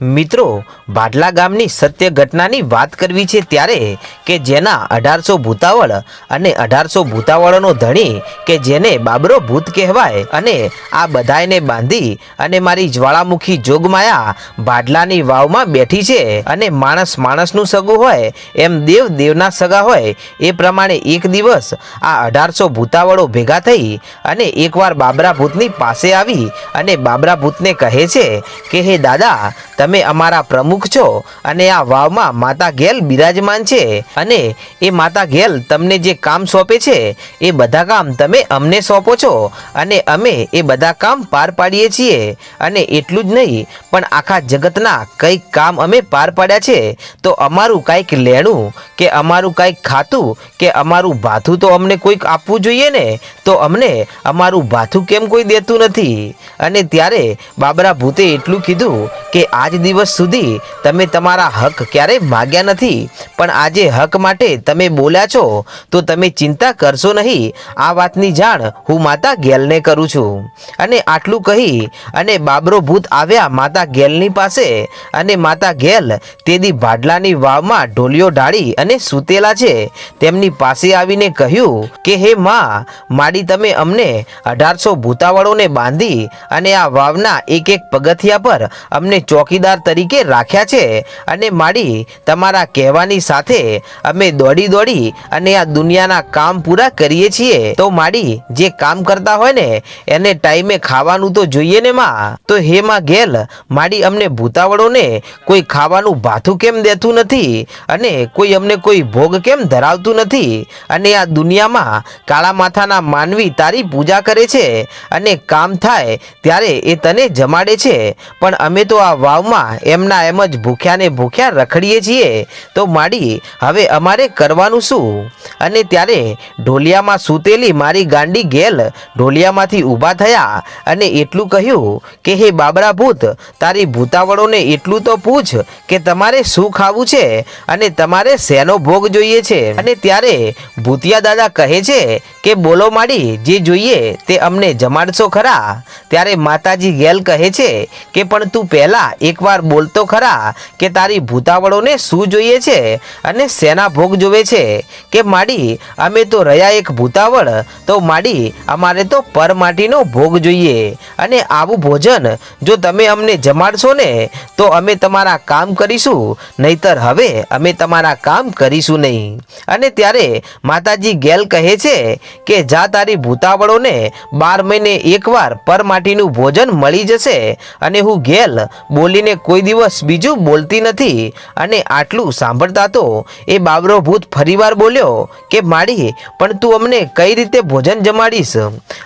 મિત્રો, ભાડલા ગામની સત્ય ઘટનાની વાત કરવી છે ત્યારે કે જેના 1800 ભૂતાવળ અને 1800 ભૂતાવળનો ધણી કે જેને બાબરો ભૂત કહેવાય અને આ બધાયને બાંધી અને મારી જ્વાળામુખી જોગમાયા ભાડલાની વાવમાં બેઠી છે અને માણસ માણસનું સગું હોય એમ દેવ દેવના સગા હોય એ પ્રમાણે એક દિવસ આ 1800 ભૂતાવળો ભેગા થઈ અને એકવાર બાબરા ભૂતની પાસે આવી અને બાબરા ભૂતને કહે છે કે હે દાદા, તમે અમારા પ્રમુખ છો અને આ વાવમાં માતા ગેલ બિરાજમાન છે અને એ માતા ગેલ તમને જે કામ સોંપે છે એ બધા કામ તમે અમને સોંપો છો અને અમે એ બધા કામ પાર પાડીએ છીએ અને એટલું જ નહીં પણ આખા જગતના કંઈક કામ અમે પાર પાડ્યા છે તો અમારું કંઈક લેણું કે અમારું કંઈક ખાતું કે અમારું ભાથું તો અમને કોઈક આપવું જોઈએ ને, તો અમને અમારું ભાથું કેમ કોઈ દેતું નથી? અને ત્યારે બાબરા ભૂતે એટલું કીધું કે આજ દિવસ સુધી તમે તમારા હક ક્યારેય માગ્યા નથી, પણ આજે હક માટે તમે બોલ્યા છો તો તમે ચિંતા કરશો નહીં, આ વાતની જાણ હું માતા ગેલને કરું છું. અને આટલું કહી અને બાબરો ભૂત આવ્યા માતા ગેલની પાસે અને માતા ગેલ તેદી ભાડલાની વાવમાં ઢોલિયો ઢાળી અને સૂતેલા છે તેમની પાસે આવીને કહ્યું કે હે માં, માડી તમે અમને 1800 ભૂતાવળોને બાંધી અને આ વાવના એક એક પગથિયા પર અમને ચોકીદાર તરીકે રાખ્યા છે અને માડી તમારા કહેવાની સાથે અમે દોડી દોડી અને આ દુનિયાના કામ પૂરા કરીએ છીએ, તો માડી જે કામ કરતા હોય ને એને ટાઈમે ખાવાનું તો જોઈએ ને માં. તો હે માં ગેલ, માડી અમને ભૂતાવળોને કોઈ ખાવાનું ભાથું કેમ દેતું નથી અને કોઈ અમને કોઈ ભોગ કેમ ધરાવતું નથી અને આ દુનિયામાં કાળા માથાના માનવી તારી પૂજા કરે છે અને કામ થાય ત્યારે એ તને જમાડે છે, પણ અમે તો આ વાવમાં એમના એમ જ ભૂખ્યા ને ભૂખ્યા રખડીએ છીએ, તો માડી હવે અમારે કરવાનું શું? અને ત્યારે ઢોલિયામાં સૂતેલી મારી ગાંડી ગેલ ઢોલિયામાંથી ઊભા થયા અને એટલું કહ્યું કે હે બાબરા ભૂત, તારી ભૂતાવળોને એટલું તો પૂછ કે તમારે શું ખાવું છે અને તમારે શેનો ભોગ જોઈએ છે? અને ત્યારે ભૂતિયા દાદા કહે છે કે બોલો માડી, જે જોઈએ તે અમને જમાડશો ખરા? ત્યારે માતાજી ગેલ કહે છે કે પણ તું પહેલા એકવાર બોલતો ખરા કે તારી ભૂતાવળોને શું જોઈએ છે અને શેના ભોગ જોવે છે? કે માડી અમે તો રહ્યા એક ભૂતાવળ, તો માડી અમારે તો પરમાટીનો ભોગ જોઈએ અને આવું ભોજન જો તમે અમને જમાડશો ને તો અમે તમારા કામ કરીશું, નહીતર હવે અમે તમારા કામ કરીશું નહીં. અને ત્યારે માતાજી ગેલ કહે છે કે જા, તારી ભૂતાવળોને 12 મહિને એકવાર પરમાટીનું ભોજન મળી જશે. અને હું ગેલ બોલીને કોઈ દિવસ બીજું બોલતી નથી. અને આટલું સાંભળતા તો એ બાબરો ભૂત ફરીવાર બોલ્યો કે માડી, પણ તું અમને કઈ રીતે ભોજન જમાડીશ?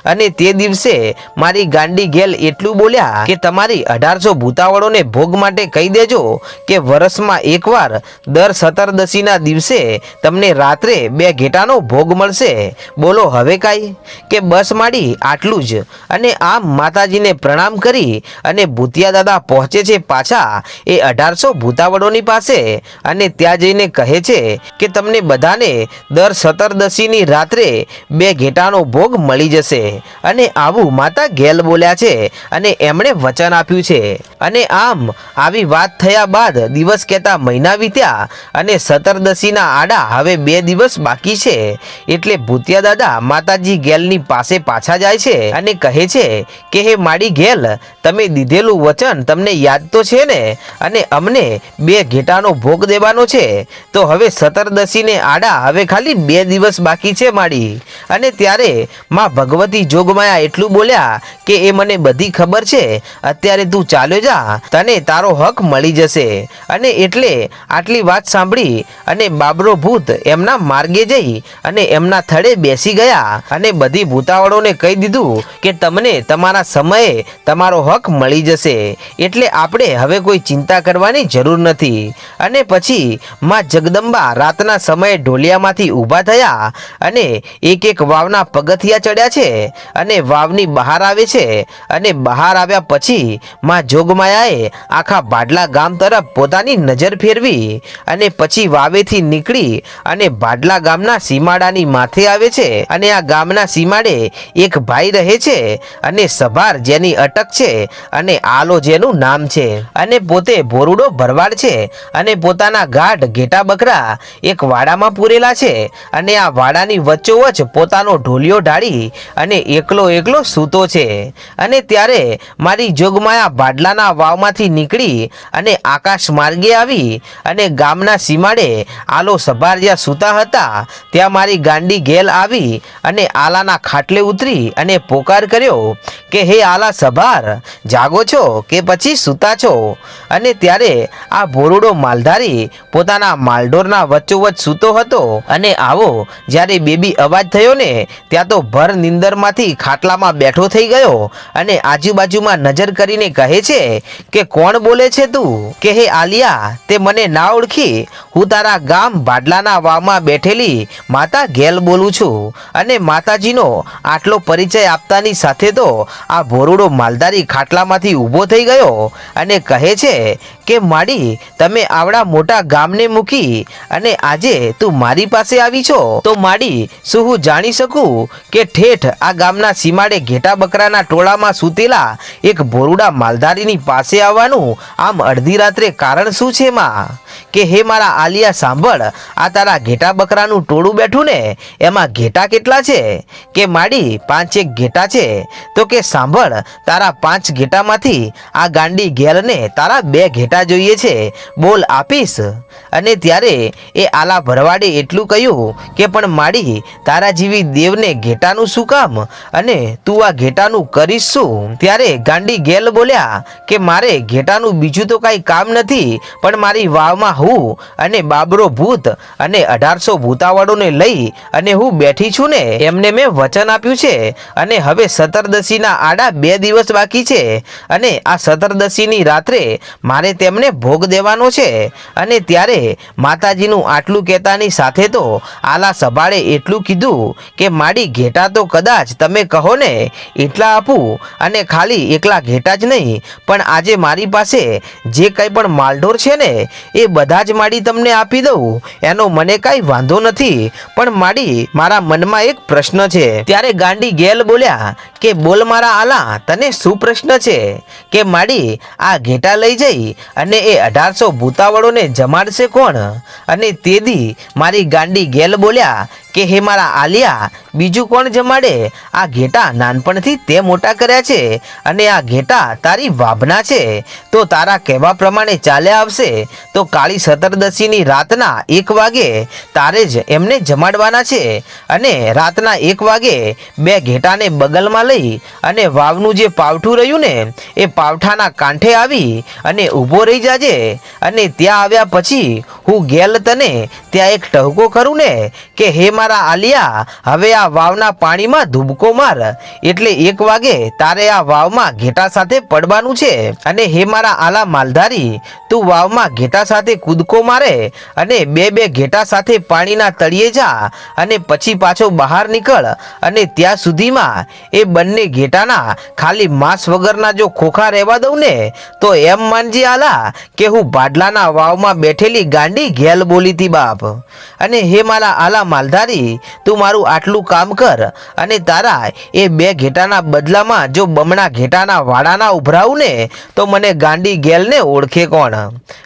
અને તે દિવસે મારી ગાંડી ગેલ એટલું બોલ્યા કે તમારી 1800 ભૂતાવળોને ભોગ માટે કહી દેજો કે વર્ષમાં એકવાર દર 17દશીના દિવસે તમને રાત્રે 2 ઘેટાનો ભોગ મળશે. બોલો હવે કાંઈ? કે બસ માડી આટલું જ. અને આમ માતાજીને પ્રણામ કરી અને ભૂતિયા દાદા પહોંચે છે પાછા એ 1800 ભૂતાવળોની પાસે અને ત્યાં જઈને કહે છે કે તમને બધાને દર 17દશીની રાત્રે 2 ઘેટાનો ભોગ મળી જશે. અને આવું માતા ગેલ બોલ્યા છે અને એમણે વચન આપ્યું છે. અને આમ આવી વાત થયા બાદ દિવસ કહેતા મહિના વીત્યા અને 17દશીના આડા હવે 2 દિવસ બાકી છે એટલે ભૂતિયા દાદા માતાજી ગેલની પાસે પાછા જાય છે અને કહે છે કે હે માડી ગેલ, તમે દીધેલું વચન તમને યાદ તો છે ને? અને અમને 2 ઘેટાનો ભોગ દેવાનો છે, તો હવે 17દશીને આડા હવે ખાલી 2 દિવસ બાકી છે માડી. અને ત્યારે માં ભગવતી જોગમાયા એટલું બોલ્યા કે એ મને બધી ખબર છે, અત્યારે તું ચાલ્યો જા, તને તારો હક મળી જશે. અને એટલે આટલી વાત સાંભળી અને બાબરો ભૂત એમના માર્ગે જઈ અને એમના થડે બેસી ગયા અને બધી ભૂતાવળોને કહી દીધું કે તમને તમારા સમયે તમારો હક મળી જશે, એટલે આપણે હવે કોઈ ચિંતા કરવાની જરૂર નથી. અને પછી માં જગદંબા રાતના સમયે ઢોલિયામાંથી ઊભા થયા અને એક એક વાવના પગથિયા ચડ્યા છે અને વાવની બહાર આવે છે. અને બહાર આવ્યા પછી માં જોગમાયાએ આખા ભાડલા ગામ તરફ પોતાની નજર ફેરવી અને પછી વાવેથી નીકળી અને ભાડલા ગામના સીમાડાની માથે આવે છે. અને આ ગામના સીમાડે એક ભાઈ રહે છે અને સભાર જેની અટક છે અને આલો જેનું નામ ગામ છે અને પોતે ભોરુડો ભરવાડ છે અને પોતાના ગાઢ ઘેટા બકરા એક વાડામાં પૂરેલા છે અને આ વાડાની વચ્ચોવચ્ચ પોતાનો ઢોલિયો ઢાળી અને એકલો સૂતો છે અને ત્યારે મારી જોગમાયા ભાડલાના વાવમાંથી નીકળી અને આકાશ માર્ગે આવી અને ગામના સીમાડે આલો સભાર જ્યાં સૂતા હતા ત્યાં મારી ગાંડી ઘેલ આવી અને આલાના ખાટલે ઉતરી અને પોકાર કર્યો કે હે આલા સભાર, જાગો છો કે પછી સૂતા છો? અને ત્યારે આ ભોરુડો માલધારી પોતાના માલઢોરના વચ્ચોવચ્ચ સૂતો હતો અને આવો જ્યારે બેબી અવાજ થયો ને ત્યાં તો ભર નિંદરમાંથી ખાટલામાં બેઠો થઈ ગયો અને આજુબાજુમાં નજર કરીને કહે છે કે કોણ બોલે છે તું? કે હે આલિયા, તે મને ના ઓળખી? હું તારા ગામ ભાડલાના વાવમાં બેઠેલી માતા ઘેલ બોલું છું. અને માતાજીનો આટલો પરિચય આપતાની સાથે તો આ ભોરુડો માલધારી ખાટલામાંથી ઊભો થઈ ગયો અને કહે છે કે માડી, તમે આવડા મોટા ગામને મૂકી અને આજે તું મારી પાસે આવી છો, તો માડી શું હું જાણી શકું કે ઠેઠ આ ગામના સીમાડે ઘેટા બકરાના ટોળામાં સૂતેલા એક ભોરુડા માલધારીની પાસે આવવાનું આમ અડધી રાત્રે કારણ શું છે માં? કે હે મારા આલિયા સાંભળ, આ તારા ઘેટા બકરાનું ટોળું બેઠું ને એમાં ઘેટા કેટલા છે? કે માડી 5 ઘેટા છે. તો કે સાંભળ, તારા 5 ઘેટામાંથી આ ગાંડી ઘેલને તારા 2 ઘેટા જોઈએ છે, બોલ આપીશ? અને ત્યારે એ આલા ભરવાડે એટલું કહ્યું કે પણ માડી, તારા જેવી દેવને ઘેટાનું શું કામ અને તું આ ઘેટાનું કરીશ શું? ત્યારે ગાંડી ઘેલ બોલ્યા કે મારે ઘેટાનું બીજું તો કાંઈ કામ નથી, પણ મારી વાવમાં હું અને બાબરો ભૂત અને 1800 ભૂતાવાળોને લઈ અને હું બેઠી છું ને, એમને મેં વચન આપ્યું છે અને હવે સતરદશીના આડા 2 દિવસ બાકી છે અને આ સતરદશીની રાત્રે મારે તેમને ભોગ દેવાનો છે. અને ત્યારે માતાજીનું આટલું કહેતાની સાથે તો આલા સભાળે એટલું કીધું કે માડી, ઘેટા તો કદાચ તમે કહો ને એટલા આપું, અને ખાલી એકલા ઘેટા જ નહીં પણ આજે મારી પાસે જે કંઈ પણ માલઢોર છે ને એ બધા જ માડી તમને આપી દઉં, એનો મને કાંઈ વાંધો નથી. પણ માડી, મારા મનમાં એક પ્રશ્ન છે. ત્યારે ગાંડી ઘેલ બોલ્યા કે બોલ મારા આલા, તને શું પ્રશ્ન છે? કે માડી, આ ઘેટા લઈ જઈ અને એ 1800 ભૂતાવળોને જમાડશે કોણ? અને તેદી મારી ગાંડી ઘેલ બોલ્યા કે હે મારા આલિયા, બીજું કોણ જમાડે? આ ઘેટા નાનપણથી તે મોટા કર્યા છે અને આ ઘેટા તારી વાભના છે, તો તારા કહેવા પ્રમાણે ચાલ્યા આવશે તો કાળી સતરદશીની રાતના 1 વાગે તારે જ એમને જમાડવાના છે. અને રાતના 1 વાગે 2 ઘેટાને બગલમાં લઈ અને વાવનું જે પાવઠું રહ્યું ને એ પાવઠાના કાંઠે આવી અને ઊભો રહી જાજે. અને ત્યાં આવ્યા પછી હું ઘેલ તને ત્યાં એક ટહુકો કરું ને કે હે મારા આલિયા, હવે આ વાવના પાણીમાં ધુબકો માર, એટલે 1 વાગે તારે આ વાવમાં ઘેટા સાથે પડવાનું છે. અને હે મારા આલા માલધારી, તું વાવમાં ઘેટા સાથે કૂદકો મારે અને 2 ઘેટા સાથે પાણીના તળિયે જા અને પછી પાછો બહાર નીકળ અને ત્યાં સુધીમાં એ બંને ઘેટાના ખાલી માંસ વગરના જો ખોખા રહેવા દઉં ને તો એમ માનજે આલા કે હું ભાડલાના વાવમાં બેઠેલી ગાંડી ઘેલ બોલી હતી બાપ. અને હે મારા આલા માલધારી, તું મારું આટલું કામ કર અને તારા એ 2 ઘેટાના બદલામાં જો બમણા ઘેટાના વાડાના ઉભરાવું ને તો મને ગાંડી ઘેલને ઓળખે કોણ?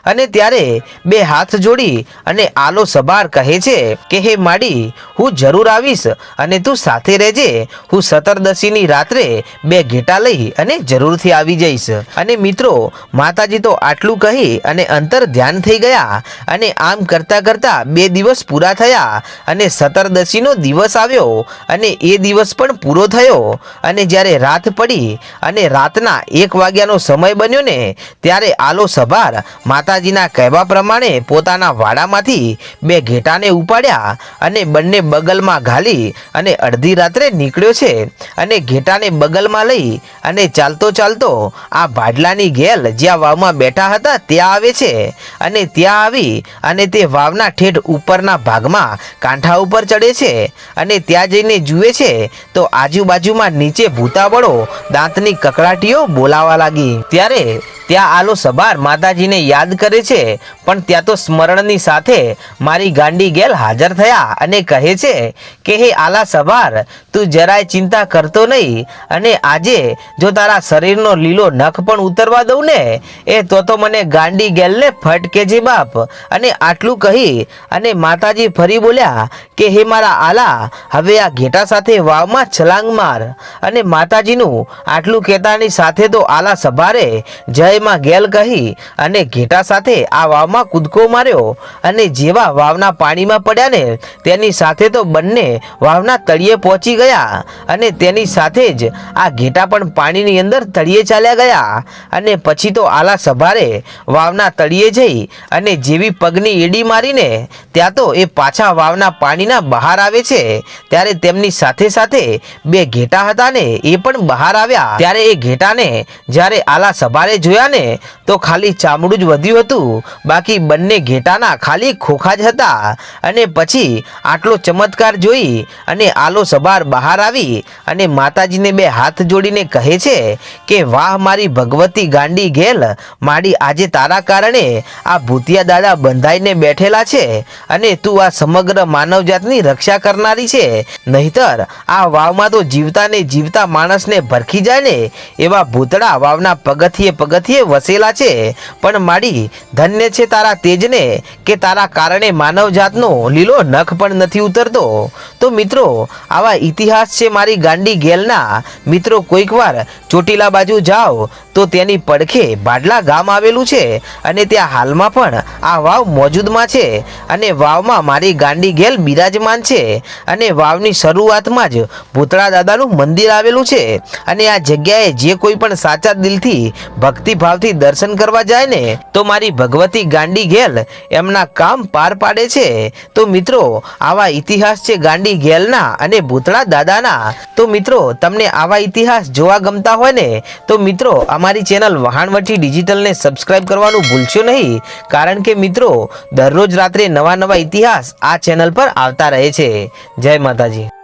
અને ત્યારે 2 હાથ જોડી અને આલો સભાર કહે છે કે હે માડી, હું જરૂર આવીશ અને તું સાથે રહેજે. હું સતરદશીની રાત્રે 2 ઘેટા લઈ અને જરૂરથી આવી જઈશ. અને મિત્રો, માતાજી તો આટલું કહી અને અંતર ધ્યાન થઈ ગયા. અને આમ કરતા કરતા 2 દિવસ પૂરા થયા અને સતરદશીનો દિવસ આવ્યો અને એ દિવસ પણ પૂરો થયો. અને જ્યારે રાત પડી અને રાતના 1 વાગ્યાનો સમય બન્યો ને ત્યારે આલો સભાર માતાજીના કહેવા પ્રમાણે પોતાના વાડામાંથી 2 ઘેટાને ઉપાડ્યા અને બંને બગલમાં ઘાલી અને અડધી રાત્રે નીકળ્યો છે. અને ઘેટાને બગલમાં લઈ અને ચાલતો ચાલતો આ ભાડલાની ઘેલ જ્યાં વાવમાં બેઠા હતા ત્યાં આવે છે. અને ત્યાં આવી અને તે વાવના ઠેઠ ઉપરના ભાગમાં કાંઠા ઉપર ચડે છે અને ત્યાં જઈને જુએ છે તો આજુબાજુમાં નીચે ભૂતાવળો દાંતની કકડાટીઓ બોલાવા લાગી. ત્યારે ત્યાં આલો સભાર માતાજીને યાદ કરે છે, પણ ત્યાં તો સ્મરણની સાથે મારી ગાંડી ગેલ હાજર થયા અને કહે છે કે હે આલા સભાર, તું જરાય ચિંતા કરતો નહીં, અને આજે જો તારા શરીરનો લીલો નખ પણ ઉતરવા દઉં ને એ તો મને ગાંડી ગેલને ફટકે છે બાપ. અને આટલું કહી અને માતાજી ફરી બોલ્યા કે હે મારા આલા, હવે આ ઘેટા સાથે વાવમાં છલાંગ માર. અને માતાજીનું આટલું કહેતાની સાથે તો આલા સભારે જય માં ગેલ કહી અને ઘેટા સાથે આ વાવમાં કૂદકો માર્યો. અને જેવા વાવના પાણીમાં પડ્યા ને તેની સાથે તો બંને વાવના તળિયે પહોંચી ગયા, અને તેની સાથે જ આ ઘેટા પણ પાણીની અંદર તળિયે ચાલ્યા ગયા. અને પછી તો આલા સભારે વાવના તળિયે જઈ અને જેવી પગની એડી મારીને ત્યાં તો એ પાછા વાવના પાણીના બહાર આવે છે, ત્યારે તેમની સાથે સાથે બે ઘેટા હતા ને એ પણ બહાર આવ્યા. ત્યારે એ ઘેટાને જ્યારે આલા સભારે જોયા ને તો ખાલી ચામડું જ વધ્યું હતું, બાકી બંને ઘેટાના ખાલી ખોખા જ હતા. અને પછી આટલો ચમત્કાર જોઈ અને આલો સભાર બહાર આવી અને માતાજીને બે હાથ જોડીને કહે છે કે વાહ મારી ભગવતી ગાંડી ગેલ, માડી આજે તારા કારણે આ ભૂતિયા દાદા બંધાઈને બેઠેલા છે, અને તું આ સમગ્ર માનવજાતની રક્ષા કરનારી છે. નહીતર આ વાવમાં તો જીવતા ને જીવતા માણસને ભરખી જાય ને એવા ભૂતડા વાવના પગથિયે પગથિયે વસેલા છે. પણ માડી ધન્ય છે તારા તેજને કે તારા કારણે માનવજાતનો લીલો નખ પણ નથી ઉતરતો. તો મિત્રો, આવા ઇતિહાસ છે મારી ગાંડી ગેલના. મિત્રો, કોઈક વાર ચોટીલા બાજુ જાઓ તો તેની પડખે બાડલા ગામ આવેલું છે, અને ત્યાં હાલમાં પણ આ વાવ મોજૂદમાં છે, અને વાવમાં મારી ગાંડી ગેલ બિરાજમાન છે. અને વાવની શરૂઆતમાં જ ભૂતળા દાદાનું મંદિર આવેલું છે, અને આ જગ્યાએ જે કોઈ પણ સાચા દિલથી ભક્તિભાવથી દર્શન કરવા જાય ને તો મારી ભગવતી ગાંડી ગેલ એમના કામ પાર પાડે છે. તો મિત્રો, આવા ઇતિહાસ છે ગાંડી ગેલના અને ભૂતળા દાદાના. તો મિત્રો, તમને આવા ઇતિહાસ જોવા ગમતા હોય ને તો મિત્રો અમારી ચેનલ વહાણવટી ડિજિટલને સબસ્ક્રાઇબ કરવાનું ભૂલશો નહીં, કારણ કે મિત્રો દરરોજ રાત્રે નવા નવા ઇતિહાસ આ ચેનલ પર આવતા રહે છે. જય માતાજી.